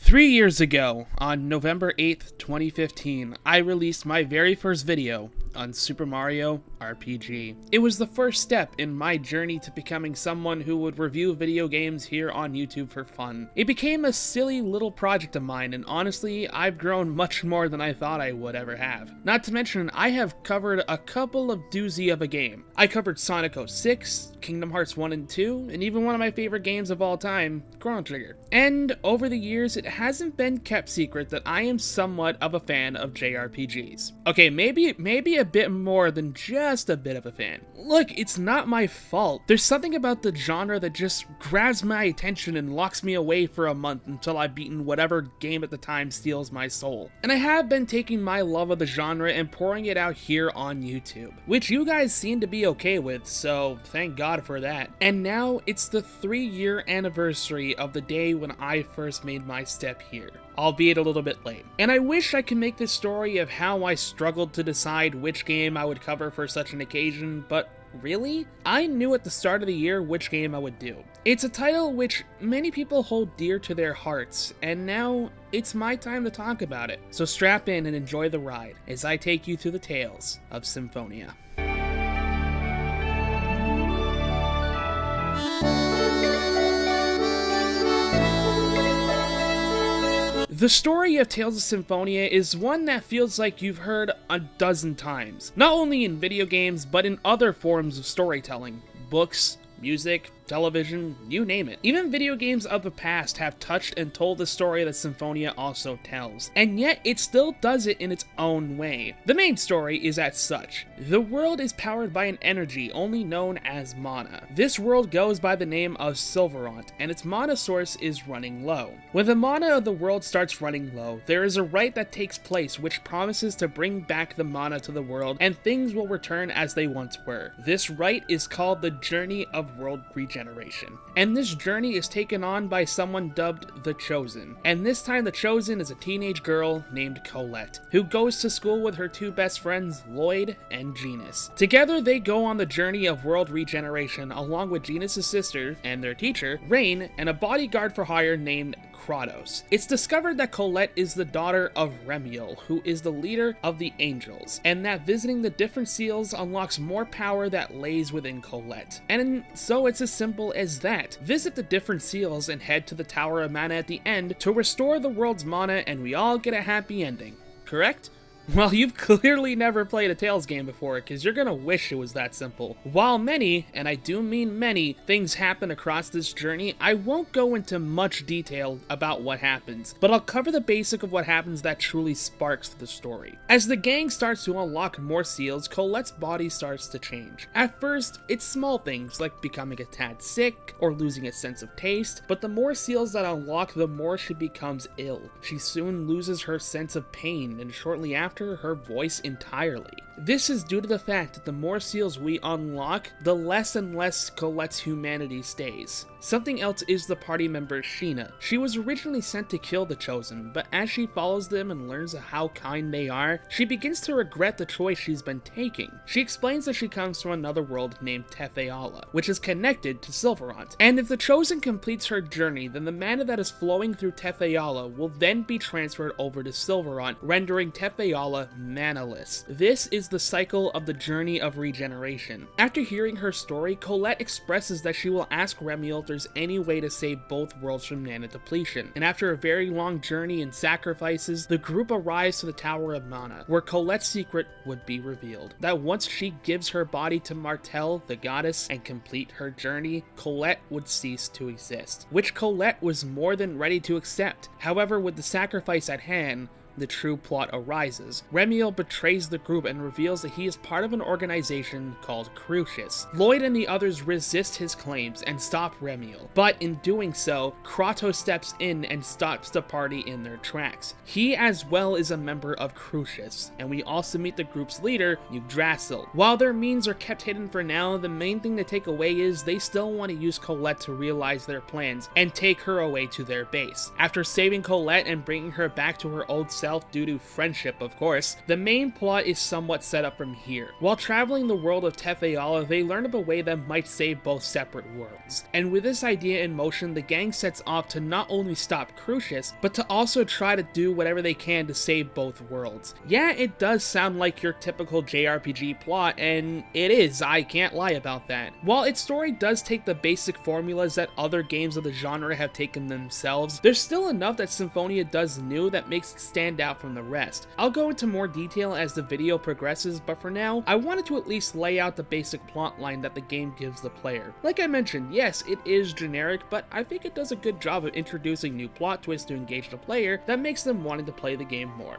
3 years ago, on November 8th, 2015, I released my very first video on Super Mario RPG. It was the first step in my journey to becoming someone who would review video games here on YouTube for fun. It became a silly little project of mine, and honestly, I've grown much more than I thought I would ever have. Not to mention, I have covered a couple of doozy of a game. I covered Sonic 06, Kingdom Hearts 1 and 2, and even one of my favorite games of all time, Chrono Trigger. And over the years, it hasn't been kept secret that I am somewhat of a fan of JRPGs. Okay, maybe a bit more than just a bit of a fan. Look, it's not my fault. There's something about the genre that just grabs my attention and locks me away for a month until I've beaten whatever game at the time steals my soul. And I have been taking my love of the genre and pouring it out here on YouTube, which you guys seem to be okay with, so thank God for that. And now it's the 3-year anniversary of the day when I first made my step here, albeit a little bit late. And I wish I could make this story of how I struggled to decide which game I would cover for such an occasion, but really? I knew at the start of the year which game I would do. It's a title which many people hold dear to their hearts, and now it's my time to talk about it. So strap in and enjoy the ride as I take you through the Tales of Symphonia. The story of Tales of Symphonia is one that feels like you've heard a dozen times, not only in video games, but in other forms of storytelling, books, music, television, you name it. Even video games of the past have touched and told the story that Symphonia also tells, and yet it still does it in its own way. The main story is as such. The world is powered by an energy only known as mana. This world goes by the name of Silverant, and its mana source is running low. When the mana of the world starts running low, there is a rite that takes place which promises to bring back the mana to the world, and things will return as they once were. This rite is called the Journey of World Regeneration. And this journey is taken on by someone dubbed the Chosen. And this time the Chosen is a teenage girl named Colette, who goes to school with her two best friends, Lloyd and Genus. Together they go on the journey of world regeneration along with Genus' sister and their teacher, Rain, and a bodyguard for hire named Kratos. It's discovered that Colette is the daughter of Remiel, who is the leader of the Angels, and that visiting the different seals unlocks more power that lays within Colette. And so it's as simple as that. Visit the different seals and head to the Tower of Mana at the end to restore the world's mana, and we all get a happy ending. Correct? Well, you've clearly never played a Tales game before, because you're gonna wish it was that simple. While many, and I do mean many, things happen across this journey, I won't go into much detail about what happens, but I'll cover the basic of what happens that truly sparks the story. As the gang starts to unlock more seals, Colette's body starts to change. At first, it's small things like becoming a tad sick or losing a sense of taste, but the more seals that unlock, the more she becomes ill. She soon loses her sense of pain, and shortly after, her voice entirely. This is due to the fact that the more seals we unlock, the less and less Colette's humanity stays. Something else is the party member Sheena. She was originally sent to kill the Chosen, but as she follows them and learns how kind they are, she begins to regret the choice she's been taking. She explains that she comes from another world named Tetheala, which is connected to Silverant, and if the Chosen completes her journey, then the mana that is flowing through Tetheala will then be transferred over to Silverant, rendering Tetheala manaless. This is the cycle of the Journey of Regeneration. After hearing her story, Colette expresses that she will ask Remiel if there's any way to save both worlds from mana depletion, and after a very long journey and sacrifices, the group arrives to the Tower of Mana, where Colette's secret would be revealed. That once she gives her body to Martel, the goddess, and complete her journey, Colette would cease to exist, which Colette was more than ready to accept. However, with the sacrifice at hand, the true plot arises. Remiel betrays the group and reveals that he is part of an organization called Crucius. Lloyd and the others resist his claims and stop Remiel, but in doing so, Kratos steps in and stops the party in their tracks. He as well is a member of Crucius, and we also meet the group's leader, Yggdrasil. While their means are kept hidden for now, the main thing to take away is they still want to use Colette to realize their plans and take her away to their base. After saving Colette and bringing her back to her old self, itself due to friendship, of course, the main plot is somewhat set up from here. While traveling the world of Tefeala, they learn of a way that might save both separate worlds. And with this idea in motion, the gang sets off to not only stop Crucius, but to also try to do whatever they can to save both worlds. Yeah, it does sound like your typical JRPG plot, and it is, I can't lie about that. While its story does take the basic formulas that other games of the genre have taken themselves, there's still enough that Symphonia does new that makes it stand out from the rest. I'll go into more detail as the video progresses, but for now, I wanted to at least lay out the basic plot line that the game gives the player. Like I mentioned, yes, it is generic, but I think it does a good job of introducing new plot twists to engage the player that makes them wanting to play the game more.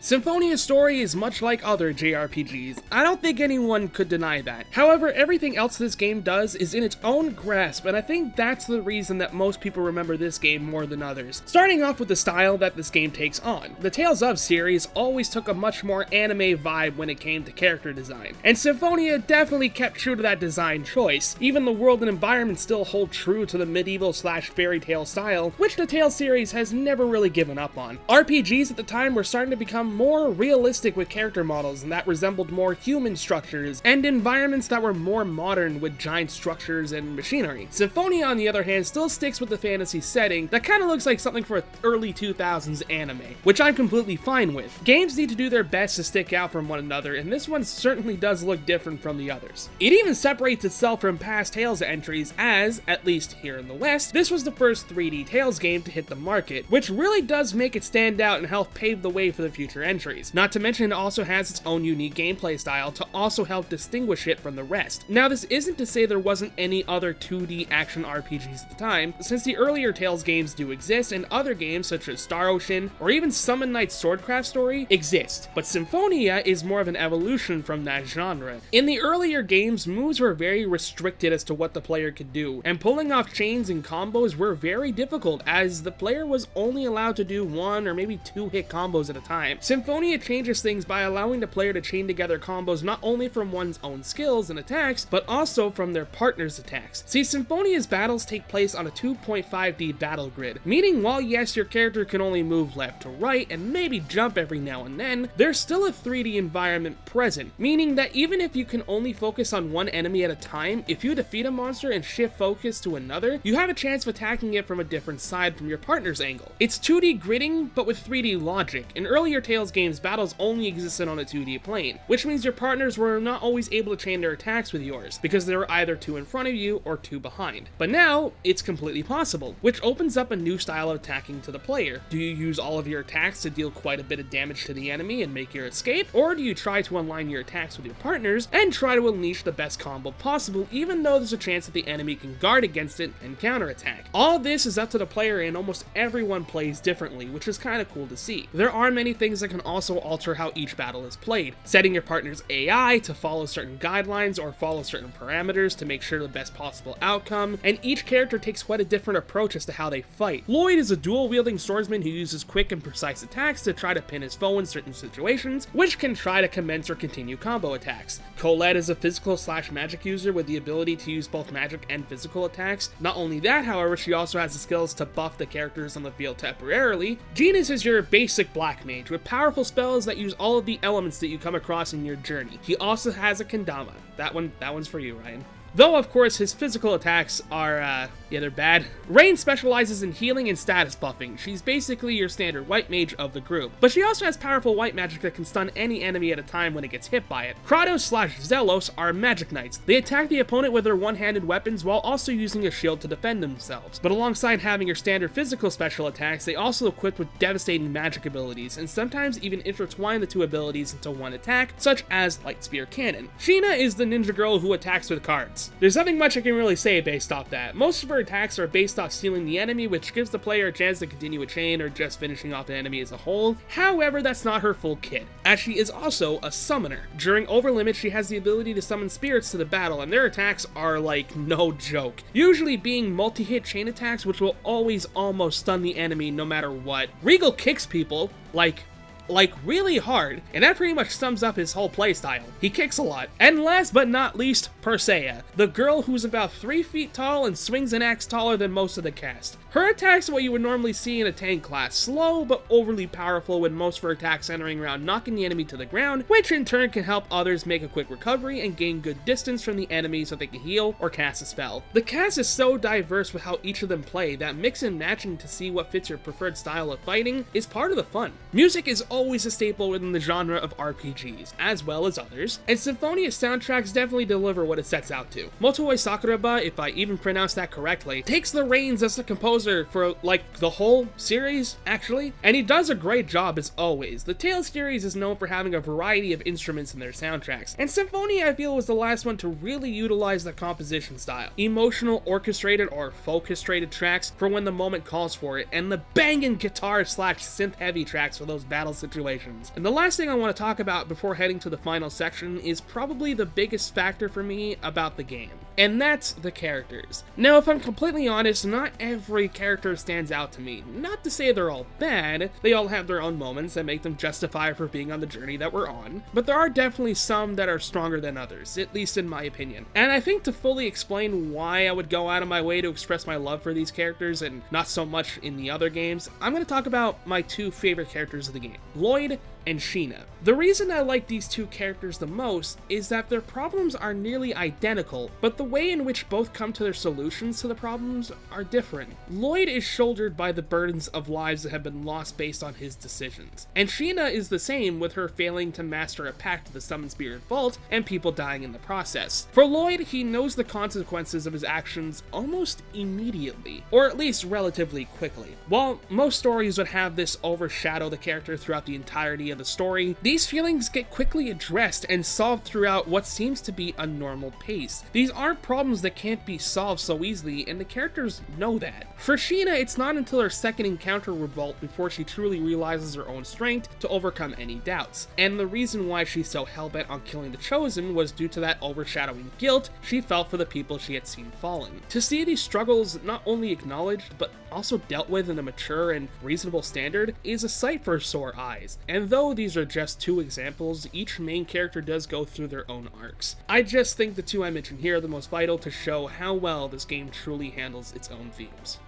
Symphonia's story is much like other JRPGs. I don't think anyone could deny that. However, everything else this game does is in its own grasp, and I think that's the reason that most people remember this game more than others. Starting off with the style that this game takes on. The Tales of series always took a much more anime vibe when it came to character design, and Symphonia definitely kept true to that design choice. Even the world and environment still hold true to the medieval/fairy tale style, which the Tales series has never really given up on. RPGs at the time were starting to become more realistic with character models and that resembled more human structures, and environments that were more modern with giant structures and machinery. Symphonia, on the other hand, still sticks with the fantasy setting that kind of looks like something for an early 2000s anime, which I'm completely fine with. Games need to do their best to stick out from one another, and this one certainly does look different from the others. It even separates itself from past Tales entries as, at least here in the West, this was the first 3D Tales game to hit the market, which really does make it stand out and help pave the way for the future entries. Not to mention it also has its own unique gameplay style to also help distinguish it from the rest. Now this isn't to say there wasn't any other 2D action RPGs at the time, since the earlier Tales games do exist and other games such as Star Ocean or even Summon Knight's Swordcraft story exist, but Symphonia is more of an evolution from that genre. In the earlier games, moves were very restricted as to what the player could do, and pulling off chains and combos were very difficult as the player was only allowed to do 1 or maybe 2 hit combos at a time. Symphonia changes things by allowing the player to chain together combos not only from one's own skills and attacks, but also from their partner's attacks. See, Symphonia's battles take place on a 2.5D battle grid, meaning while yes, your character can only move left to right and maybe jump every now and then, there's still a 3D environment present, meaning that even if you can only focus on one enemy at a time, if you defeat a monster and shift focus to another, you have a chance of attacking it from a different side from your partner's angle. It's 2D gridding, but with 3D logic. In earlier Tales games, battles only existed on a 2D plane, which means your partners were not always able to chain their attacks with yours, because they were either 2 in front of you or 2 behind. But now, it's completely possible, which opens up a new style of attacking to the player. Do you use all of your attacks to deal quite a bit of damage to the enemy and make your escape, or do you try to align your attacks with your partners and try to unleash the best combo possible, even though there's a chance that the enemy can guard against it and counterattack? All this is up to the player, and almost everyone plays differently, which is kind of cool to see. There are many things that can also alter how each battle is played, setting your partner's AI to follow certain guidelines or follow certain parameters to make sure the best possible outcome, and each character takes quite a different approach as to how they fight. Lloyd is a dual-wielding swordsman who uses quick and precise attacks to try to pin his foe in certain situations, which can try to commence or continue combo attacks. Colette is a physical/magic user with the ability to use both magic and physical attacks. Not only that, however, she also has the skills to buff the characters on the field temporarily. Genis is your basic black mage with powerful spells that use all of the elements that you come across in your journey. He also has a kendama. That one's for you, Ryan. Though, of course, his physical attacks are, they're bad. Rain specializes in healing and status buffing. She's basically your standard white mage of the group. But she also has powerful white magic that can stun any enemy at a time when it gets hit by it. Kratos/Zelos are magic knights. They attack the opponent with their one-handed weapons while also using a shield to defend themselves. But alongside having your standard physical special attacks, they also equip with devastating magic abilities, and sometimes even intertwine the two abilities into one attack, such as Light Spear Cannon. Sheena is the ninja girl who attacks with cards. There's nothing much I can really say based off that. Most of her attacks are based off stealing the enemy, which gives the player a chance to continue a chain or just finishing off the enemy as a whole. However, that's not her full kit, as she is also a summoner. During Overlimit, she has the ability to summon spirits to the battle, and their attacks are like no joke. Usually being multi-hit chain attacks, which will always almost stun the enemy no matter what. Regal kicks people, like like really hard, and that pretty much sums up his whole playstyle. He kicks a lot. And last but not least, Persea, the girl who's about 3 feet tall and swings an axe taller than most of the cast. Her attacks are what you would normally see in a tank class, slow but overly powerful, with most of her attacks centering around knocking the enemy to the ground, which in turn can help others make a quick recovery and gain good distance from the enemy so they can heal or cast a spell. The cast is so diverse with how each of them play that mix and matching to see what fits your preferred style of fighting is part of the fun. Music is always a staple within the genre of RPGs, as well as others, and Symphonia's soundtracks definitely deliver what it sets out to. Motoi Sakuraba, if I even pronounced that correctly, takes the reins as the composer for like the whole series, actually, and he does a great job as always. The Tales series is known for having a variety of instruments in their soundtracks, and Symphonia I feel was the last one to really utilize the composition style. Emotional, orchestrated, or focustrated tracks for when the moment calls for it, and the banging guitar / synth heavy tracks for those battle situations. And the last thing I want to talk about before heading to the final section is probably the biggest factor for me about the game, and that's the characters. Now, if I'm completely honest, not every character stands out to me. Not to say they're all bad, they all have their own moments that make them justify for being on the journey that we're on, but there are definitely some that are stronger than others, at least in my opinion. And I think to fully explain why I would go out of my way to express my love for these characters and not so much in the other games, I'm going to talk about my two favorite characters of the game, Lloyd and Sheena. The reason I like these two characters the most is that their problems are nearly identical, but the way in which both come to their solutions to the problems are different. Lloyd is shouldered by the burdens of lives that have been lost based on his decisions, and Sheena is the same, with her failing to master a path to the Summoned Spirit Vault and people dying in the process. For Lloyd, he knows the consequences of his actions almost immediately, or at least relatively quickly. While most stories would have this overshadow the character throughout the entirety of the story, these feelings get quickly addressed and solved throughout what seems to be a normal pace. These aren't problems that can't be solved so easily, and the characters know that. For Sheena, it's not until her second encounter with Vault before she truly realizes her own strength to overcome any doubts, and the reason why she's so hellbent on killing the Chosen was due to that overshadowing guilt she felt for the people she had seen fallen. To see these struggles not only acknowledged, but also dealt with in a mature and reasonable standard is a sight for sore eyes, and though these are just two examples, each main character does go through their own arcs. I just think the two I mentioned here are the most vital to show how well this game truly handles its own themes.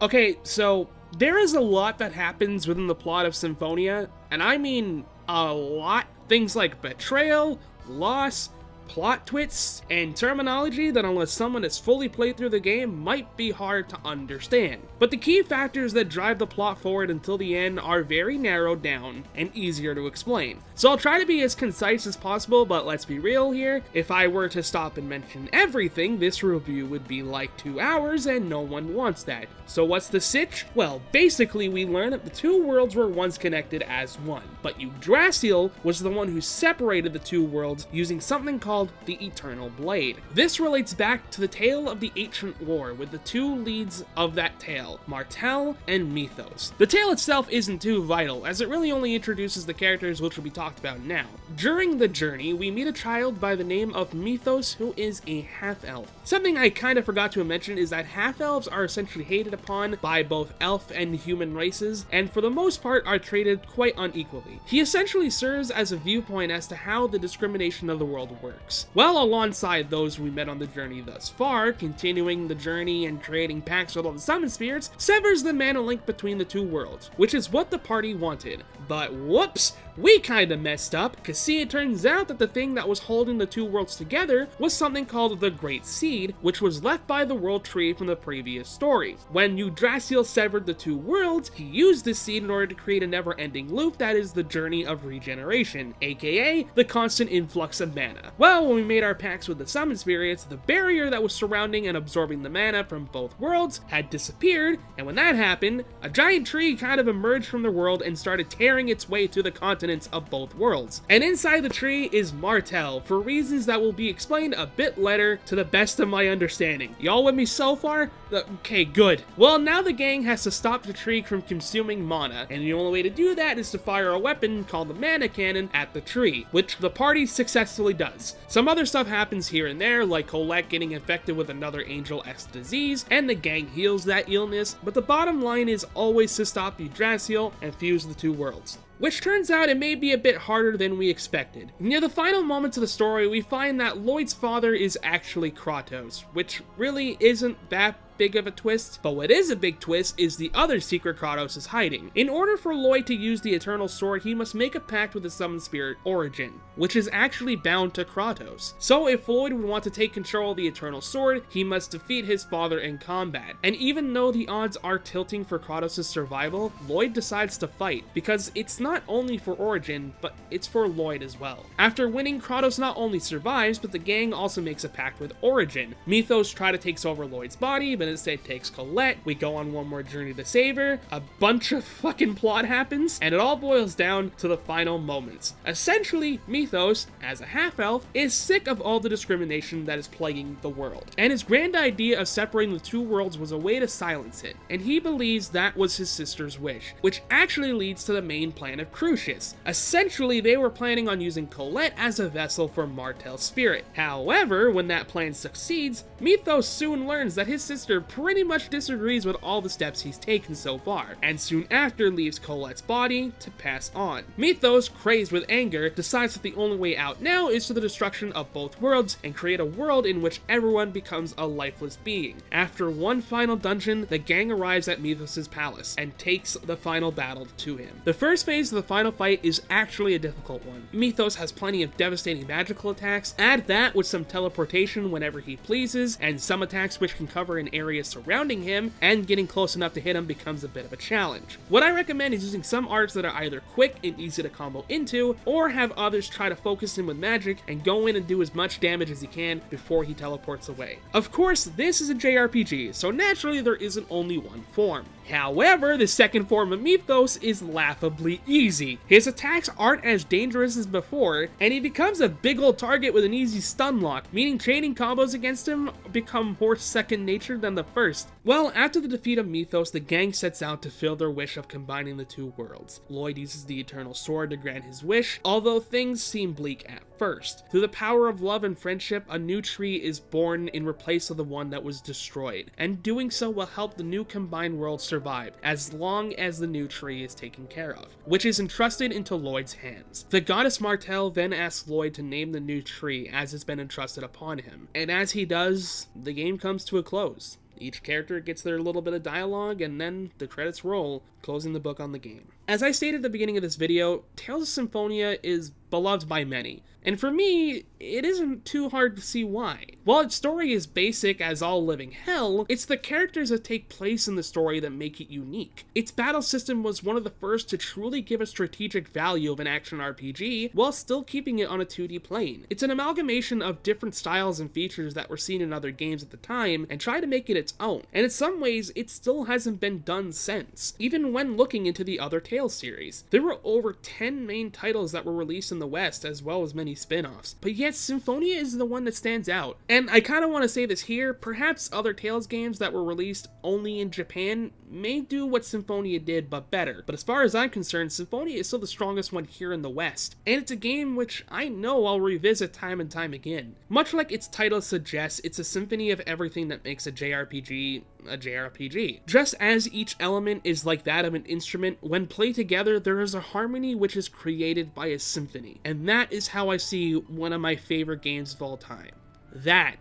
Okay, so there is a lot that happens within the plot of Symphonia, and I mean a lot. Things like betrayal, loss, plot twists, and terminology that unless someone has fully played through the game might be hard to understand. But the key factors that drive the plot forward until the end are very narrowed down and easier to explain. So I'll try to be as concise as possible, but let's be real here, if I were to stop and mention everything, this review would be like 2 hours and no one wants that. So what's the sitch? Well, basically we learn that the two worlds were once connected as one, but Yggdrasil was the one who separated the two worlds using something called the Eternal Blade. This relates back to the tale of the ancient war, with the two leads of that tale, Martel and Mythos. The tale itself isn't too vital, as it really only introduces the characters which will be talked about now. During the journey, we meet a child by the name of Mythos who is a half-elf. Something I kind of forgot to mention is that half-elves are essentially hated upon by both elf and human races, and for the most part are treated quite unequally. He essentially serves as a viewpoint as to how the discrimination of the world works. Well, alongside those we met on the journey thus far, continuing the journey and creating pacts with all the summon spirits severs the mana link between the two worlds, which is what the party wanted. But whoops, we kinda messed up, cause see, it turns out that the thing that was holding the two worlds together was something called the Great Seed, which was left by the World Tree from the previous story. When Yggdrasil severed the two worlds, he used this seed in order to create a never-ending loop that is the journey of regeneration, aka the constant influx of mana. Well, Well, when we made our pacts with the summon spirits, the barrier that was surrounding and absorbing the mana from both worlds had disappeared, and when that happened, a giant tree kind of emerged from the world and started tearing its way through the continents of both worlds. And inside the tree is Martel, for reasons that will be explained a bit later to the best of my understanding. Y'all with me so far? Okay, good. Well, now the gang has to stop the tree from consuming mana, and the only way to do that is to fire a weapon called the mana cannon at the tree, which the party successfully does. Some other stuff happens here and there, like Colette getting infected with another Angel-esque disease, and the gang heals that illness, but the bottom line is always to stop Yggdrasil and fuse the two worlds. Which turns out it may be a bit harder than we expected. Near the final moments of the story, we find that Lloyd's father is actually Kratos, which really isn't that big of a twist, but what is a big twist is the other secret Kratos is hiding. In order for Lloyd to use the Eternal Sword, he must make a pact with the summoned spirit Origin, which is actually bound to Kratos. So if Lloyd would want to take control of the Eternal Sword, he must defeat his father in combat. And even though the odds are tilting for Kratos' survival, Lloyd decides to fight, because it's not only for Origin, but it's for Lloyd as well. After winning, Kratos not only survives, but the gang also makes a pact with Origin. Mythos try to take over Lloyd's body, but instead takes Colette. We go on one more journey to save her. A bunch of fucking plot happens, and it all boils down to the final moments. Essentially, Mythos, as a half-elf, is sick of all the discrimination that is plaguing the world. And his grand idea of separating the two worlds was a way to silence it, and he believes that was his sister's wish, which actually leads to the main plan of Crucius. Essentially, they were planning on using Colette as a vessel for Martel's spirit. However, when that plan succeeds, Mythos soon learns that his sister pretty much disagrees with all the steps he's taken so far, and soon after leaves Colette's body to pass on. Mythos, crazed with anger, decides that the only way out now is to the destruction of both worlds and create a world in which everyone becomes a lifeless being. After one final dungeon, the gang arrives at Mythos' palace and takes the final battle to him. The first phase of the final fight is actually a difficult one. Mythos has plenty of devastating magical attacks, add that with some teleportation whenever he pleases, and some attacks which can cover an area surrounding him, and getting close enough to hit him becomes a bit of a challenge. What I recommend is using some arts that are either quick and easy to combo into, or have others try to focus him with magic and go in and do as much damage as he can before he teleports away. Of course, this is a JRPG, so naturally there isn't only one form. However, the second form of Mythos is laughably easy. His attacks aren't as dangerous as before, and he becomes a big ol' target with an easy stun lock, meaning training combos against him become more second nature than the first. Well, after the defeat of Mythos, the gang sets out to fulfill their wish of combining the two worlds. Lloyd uses the Eternal Sword to grant his wish, although things seem bleak at first. Through the power of love and friendship, a new tree is born in replace of the one that was destroyed, and doing so will help the new combined world survive, as long as the new tree is taken care of, which is entrusted into Lloyd's hands. The goddess Martel then asks Lloyd to name the new tree as it's been entrusted upon him, and as he does, the game comes to a close. Each character gets their little bit of dialogue, and then the credits roll, closing the book on the game. As I stated at the beginning of this video, Tales of Symphonia is beloved by many, and for me, it isn't too hard to see why. While its story is basic as all living hell, it's the characters that take place in the story that make it unique. Its battle system was one of the first to truly give a strategic value of an action RPG, while still keeping it on a 2D plane. It's an amalgamation of different styles and features that were seen in other games at the time, and tried to make it its own, and in some ways, it still hasn't been done since, even when looking into the other Tales series. There were over 10 main titles that were released in the West, as well as many spin-offs, but yet Symphonia is the one that stands out. And I kind of want to say this here, perhaps other Tales games that were released only in Japan may do what Symphonia did, but better. But as far as I'm concerned, Symphonia is still the strongest one here in the West, and it's a game which I know I'll revisit time and time again. Much like its title suggests, it's a symphony of everything that makes a JRPG a JRPG. Just as each element is like that of an instrument, when played together, there is a harmony which is created by a symphony. And that is how I see one of my favorite games of all time. That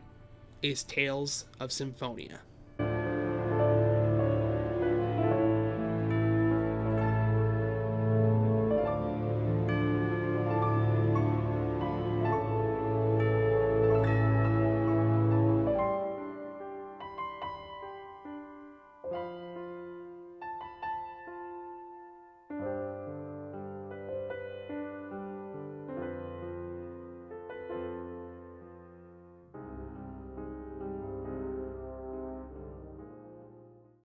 is Tales of Symphonia.